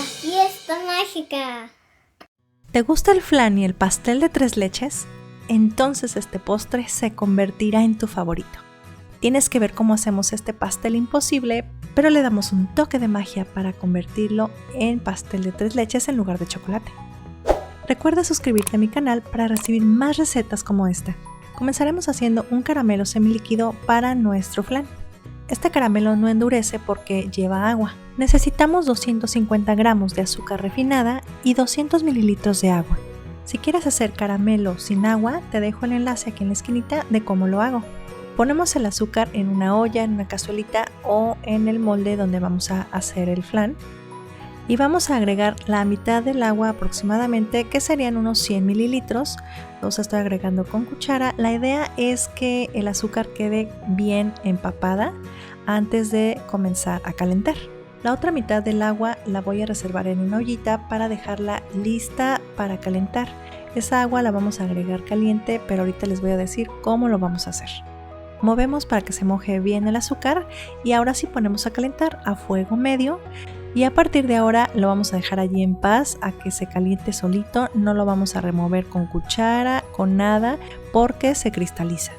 fiesta mágica. ¿Te gusta el flan y el pastel de 3 leches? Entonces este postre se convertirá en tu favorito. Tienes que ver cómo hacemos este pastel imposible, pero le damos un toque de magia para convertirlo en pastel de 3 leches en lugar de chocolate. Recuerda suscribirte a mi canal para recibir más recetas como esta. Comenzaremos haciendo un caramelo semilíquido para nuestro flan. Este caramelo no endurece porque lleva agua. Necesitamos 250 gramos de azúcar refinada y 200 mililitros de agua. Si quieres hacer caramelo sin agua, te dejo el enlace aquí en la esquinita de cómo lo hago. Ponemos el azúcar en una olla, en una cazuelita o en el molde donde vamos a hacer el flan. Y vamos a agregar la mitad del agua aproximadamente, que serían unos 100 mililitros. Los estoy agregando con cuchara. La idea es que el azúcar quede bien empapada antes de comenzar a calentar. La otra mitad del agua la voy a reservar en una ollita para dejarla lista para calentar. Esa agua la vamos a agregar caliente, pero ahorita les voy a decir cómo lo vamos a hacer. Movemos para que se moje bien el azúcar y ahora sí ponemos a calentar a fuego medio. Y a partir de ahora lo vamos a dejar allí en paz a que se caliente solito, no lo vamos a remover con cuchara, con nada, porque se cristaliza.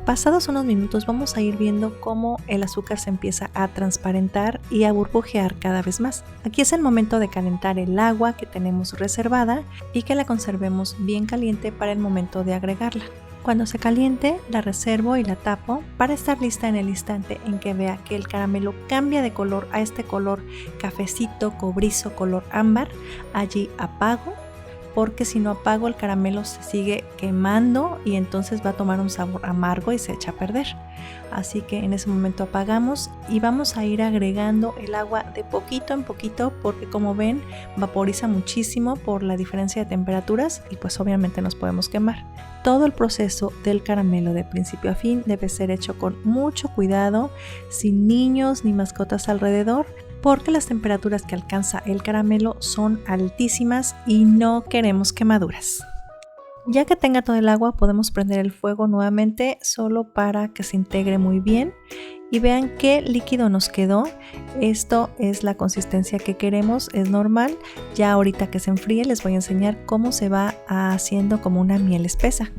Pasados unos minutos vamos a ir viendo cómo el azúcar se empieza a transparentar y a burbujear cada vez más. Aquí es el momento de calentar el agua que tenemos reservada y que la conservemos bien caliente para el momento de agregarla. Cuando se caliente, la reservo y la tapo para estar lista en el instante en que vea que el caramelo cambia de color a este color cafecito, cobrizo, color ámbar. Allí apago, porque si no apago el caramelo se sigue quemando y entonces va a tomar un sabor amargo y se echa a perder. Así que en ese momento apagamos y vamos a ir agregando el agua de poquito en poquito, porque como ven vaporiza muchísimo por la diferencia de temperaturas y pues obviamente nos podemos quemar. Todo el proceso del caramelo de principio a fin debe ser hecho con mucho cuidado, sin niños ni mascotas alrededor, porque las temperaturas que alcanza el caramelo son altísimas y no queremos quemaduras. Ya que tenga todo el agua, podemos prender el fuego nuevamente solo para que se integre muy bien y vean qué líquido nos quedó. Esto es la consistencia que queremos, es normal. Ya ahorita que se enfríe les voy a enseñar cómo se va haciendo como una miel espesa.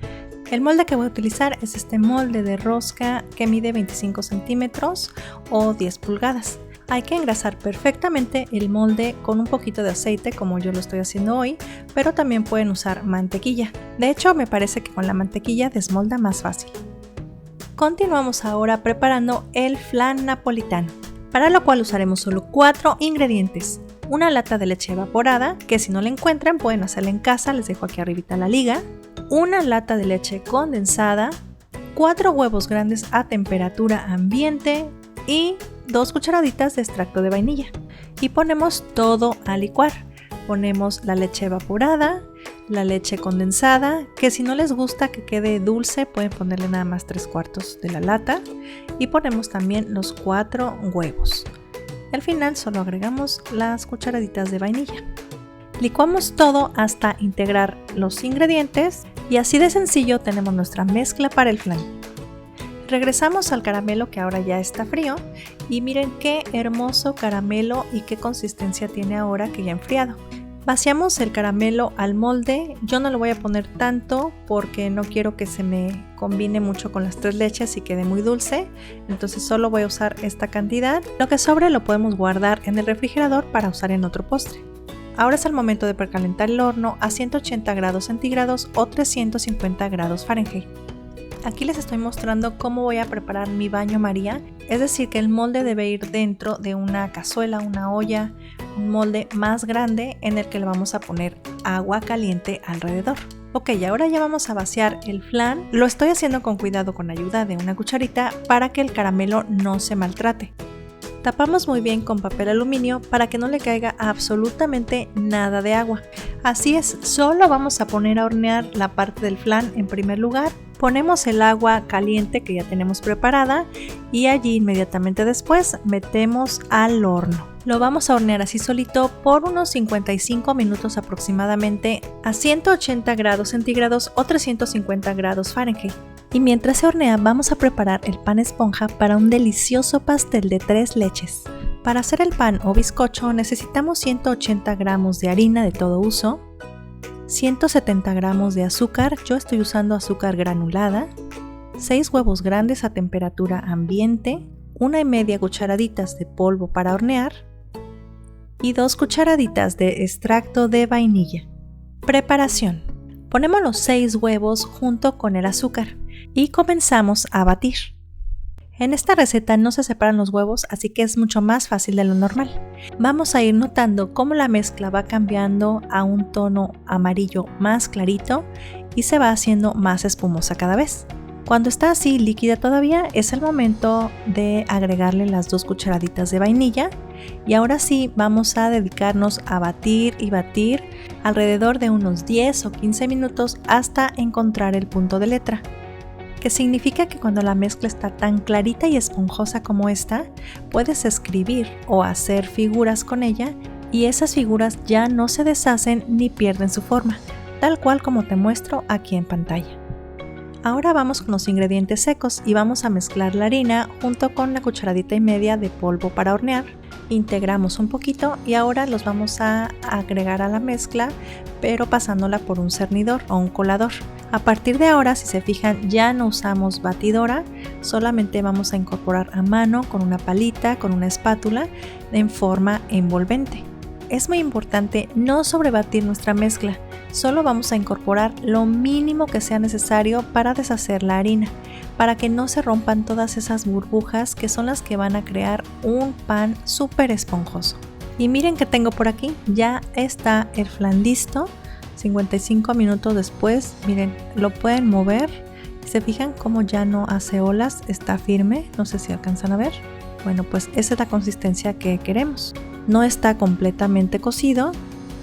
El molde que voy a utilizar es este molde de rosca que mide 25 centímetros o 10 pulgadas. Hay que engrasar perfectamente el molde con un poquito de aceite, como yo lo estoy haciendo hoy, pero también pueden usar mantequilla. De hecho, me parece que con la mantequilla desmolda más fácil. Continuamos ahora preparando el flan napolitano, para lo cual usaremos solo 4 ingredientes. Una lata de leche evaporada, que si no la encuentran pueden hacerla en casa, les dejo aquí arribita la liga. Una lata de leche condensada, 4 huevos grandes a temperatura ambiente y 2 cucharaditas de extracto de vainilla. Y ponemos todo a licuar. Ponemos la leche evaporada, la leche condensada, que si no les gusta que quede dulce pueden ponerle nada más 3/4 de la lata, y ponemos también los 4 huevos. Al final solo agregamos las cucharaditas de vainilla. Licuamos todo hasta integrar los ingredientes y así de sencillo tenemos nuestra mezcla para el flan. Regresamos al caramelo que ahora ya está frío y miren qué hermoso caramelo y qué consistencia tiene ahora que ya ha enfriado. Vaciamos el caramelo al molde. Yo no le voy a poner tanto porque no quiero que se me combine mucho con las 3 leches y quede muy dulce, entonces solo voy a usar esta cantidad. Lo que sobre lo podemos guardar en el refrigerador para usar en otro postre. Ahora es el momento de precalentar el horno a 180 grados centígrados o 350 grados Fahrenheit. Aquí les estoy mostrando cómo voy a preparar mi baño María, es decir que el molde debe ir dentro de una cazuela, una olla, un molde más grande en el que le vamos a poner agua caliente alrededor. Ok, ahora ya vamos a vaciar el flan. Lo estoy haciendo con cuidado con ayuda de una cucharita para que el caramelo no se maltrate. Tapamos muy bien con papel aluminio para que no le caiga absolutamente nada de agua. Así es, solo vamos a poner a hornear la parte del flan en primer lugar. Ponemos el agua caliente que ya tenemos preparada y allí inmediatamente después metemos al horno. Lo vamos a hornear así solito por unos 55 minutos aproximadamente a 180 grados centígrados o 350 grados Fahrenheit. Y mientras se hornea vamos a preparar el pan esponja para un delicioso pastel de 3 leches. Para hacer el pan o bizcocho necesitamos 180 gramos de harina de todo uso, 170 gramos de azúcar, yo estoy usando azúcar granulada, 6 huevos grandes a temperatura ambiente, 1,5 cucharaditas de polvo para hornear y 2 cucharaditas de extracto de vainilla. Preparación. Ponemos los 6 huevos junto con el azúcar y comenzamos a batir. En esta receta no se separan los huevos, así que es mucho más fácil de lo normal. Vamos a ir notando cómo la mezcla va cambiando a un tono amarillo más clarito y se va haciendo más espumosa cada vez. Cuando está así líquida todavía, es el momento de agregarle las 2 cucharaditas de vainilla y ahora sí vamos a dedicarnos a batir y batir alrededor de unos 10 o 15 minutos hasta encontrar el punto de letra. Que significa que cuando la mezcla está tan clarita y esponjosa como esta, puedes escribir o hacer figuras con ella y esas figuras ya no se deshacen ni pierden su forma, tal cual como te muestro aquí en pantalla. Ahora vamos con los ingredientes secos y vamos a mezclar la harina junto con la cucharadita y media de polvo para hornear. Integramos un poquito y ahora los vamos a agregar a la mezcla, pero pasándola por un cernidor o un colador. A partir de ahora, si se fijan, ya no usamos batidora, solamente vamos a incorporar a mano con una palita, con una espátula en forma envolvente. Es muy importante no sobrebatir nuestra mezcla, solo vamos a incorporar lo mínimo que sea necesario para deshacer la harina, para que no se rompan todas esas burbujas que son las que van a crear un pan súper esponjoso. Y miren que tengo por aquí, ya está el flan listo. 55 minutos después, miren, lo pueden mover. ¿Se fijan cómo ya no hace olas? Está firme, no sé si alcanzan a ver. Bueno, pues esa es la consistencia que queremos. No está completamente cocido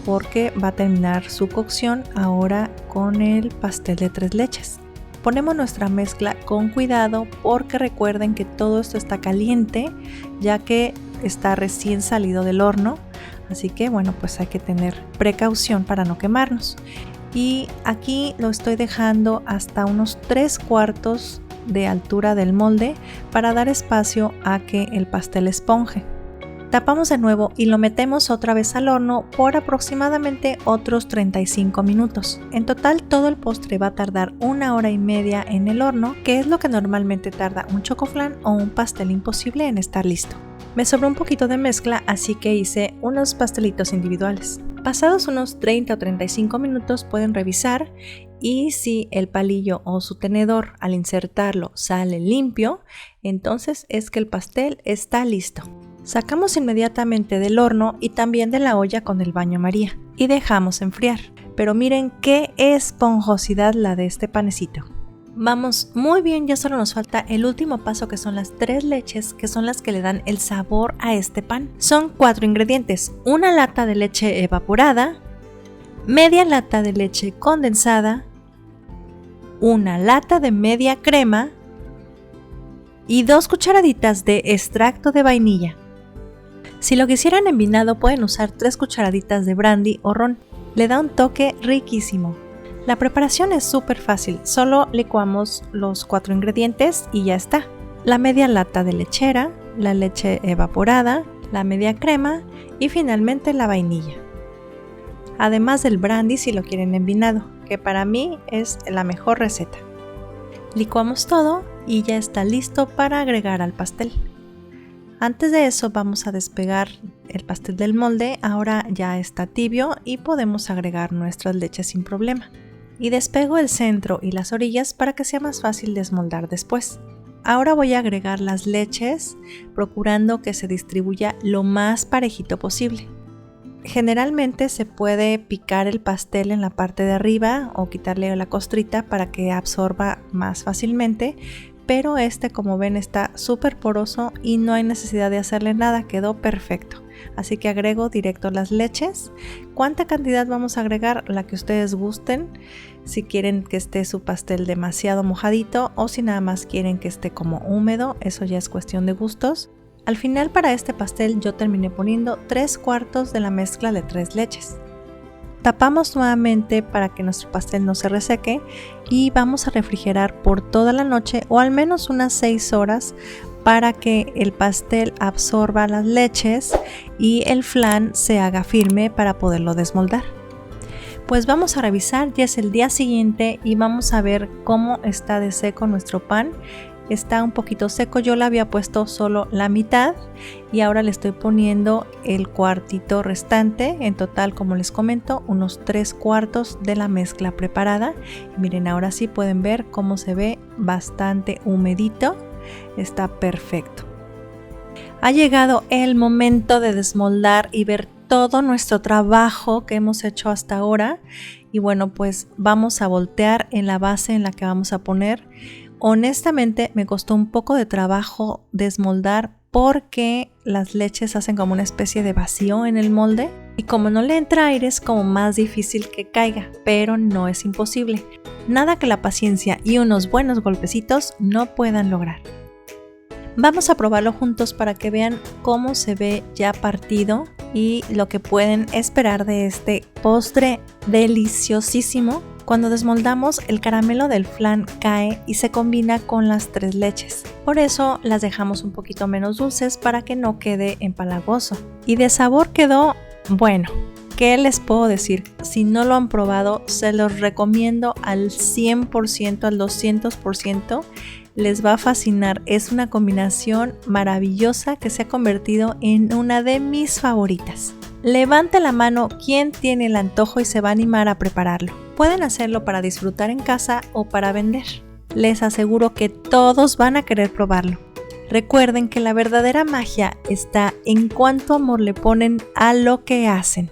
porque va a terminar su cocción ahora con el pastel de 3 leches. Ponemos nuestra mezcla con cuidado porque recuerden que todo esto está caliente ya que está recién salido del horno. Así que bueno, pues hay que tener precaución para no quemarnos. Y aquí lo estoy dejando hasta unos 3/4 de altura del molde para dar espacio a que el pastel esponje. Tapamos de nuevo y lo metemos otra vez al horno por aproximadamente otros 35 minutos. En total todo el postre va a tardar 1 hora y media en el horno, que es lo que normalmente tarda un chocoflan o un pastel imposible en estar listo. Me sobró un poquito de mezcla, así que hice unos pastelitos individuales. Pasados unos 30 o 35 minutos pueden revisar y si el palillo o su tenedor al insertarlo sale limpio, entonces es que el pastel está listo. Sacamos inmediatamente del horno y también de la olla con el baño María y dejamos enfriar. Pero miren qué esponjosidad la de este panecito. Vamos muy bien, ya solo nos falta el último paso que son las 3 leches, que son las que le dan el sabor a este pan. Son 4 ingredientes: una lata de leche evaporada, media lata de leche condensada, una lata de media crema y 2 cucharaditas de extracto de vainilla. Si lo quisieran envinado pueden usar 3 cucharaditas de brandy o ron, le da un toque riquísimo. La preparación es súper fácil, solo licuamos los 4 ingredientes y ya está. La media lata de lechera, la leche evaporada, la media crema y finalmente la vainilla. Además del brandy si lo quieren envinado, que para mí es la mejor receta. Licuamos todo y ya está listo para agregar al pastel. Antes de eso vamos a despegar el pastel del molde, ahora ya está tibio y podemos agregar nuestras leches sin problema. Y despego el centro y las orillas para que sea más fácil desmoldar después. Ahora voy a agregar las leches procurando que se distribuya lo más parejito posible. Generalmente se puede picar el pastel en la parte de arriba o quitarle la costrita para que absorba más fácilmente, pero este, como ven, está súper poroso y no hay necesidad de hacerle nada, quedó perfecto. Así que agrego directo las leches. ¿Cuánta cantidad vamos a agregar? La que ustedes gusten, si quieren que esté su pastel demasiado mojadito o si nada más quieren que esté como húmedo, eso ya es cuestión de gustos. Al final, para este pastel yo terminé poniendo 3/4 de la mezcla de 3 leches. Tapamos nuevamente para que nuestro pastel no se reseque y vamos a refrigerar por toda la noche o al menos unas 6 horas para que el pastel absorba las leches y el flan se haga firme para poderlo desmoldar. Pues vamos a revisar, ya es el día siguiente y vamos a ver cómo está de seco nuestro pan. Está un poquito seco, yo le había puesto solo la mitad y ahora le estoy poniendo el cuartito restante. En total, como les comento, unos 3/4 de la mezcla preparada. Y miren, ahora sí pueden ver cómo se ve bastante humedito, está perfecto. Ha llegado el momento de desmoldar y ver todo nuestro trabajo que hemos hecho hasta ahora. Y bueno, pues vamos a voltear en la base en la que vamos a poner. Honestamente me costó un poco de trabajo desmoldar porque las leches hacen como una especie de vacío en el molde y como no le entra aire es como más difícil que caiga, pero no es imposible. Nada que la paciencia y unos buenos golpecitos no puedan lograr. Vamos a probarlo juntos para que vean cómo se ve ya partido y lo que pueden esperar de este postre deliciosísimo. Cuando desmoldamos, el caramelo del flan cae y se combina con las 3 leches. Por eso las dejamos un poquito menos dulces para que no quede empalagoso. Y de sabor quedó bueno. ¿Qué les puedo decir? Si no lo han probado, se los recomiendo al 100%, al 200%. Les va a fascinar. Es una combinación maravillosa que se ha convertido en una de mis favoritas. Levante la mano quien tiene el antojo y se va a animar a prepararlo. Pueden hacerlo para disfrutar en casa o para vender. Les aseguro que todos van a querer probarlo. Recuerden que la verdadera magia está en cuánto amor le ponen a lo que hacen.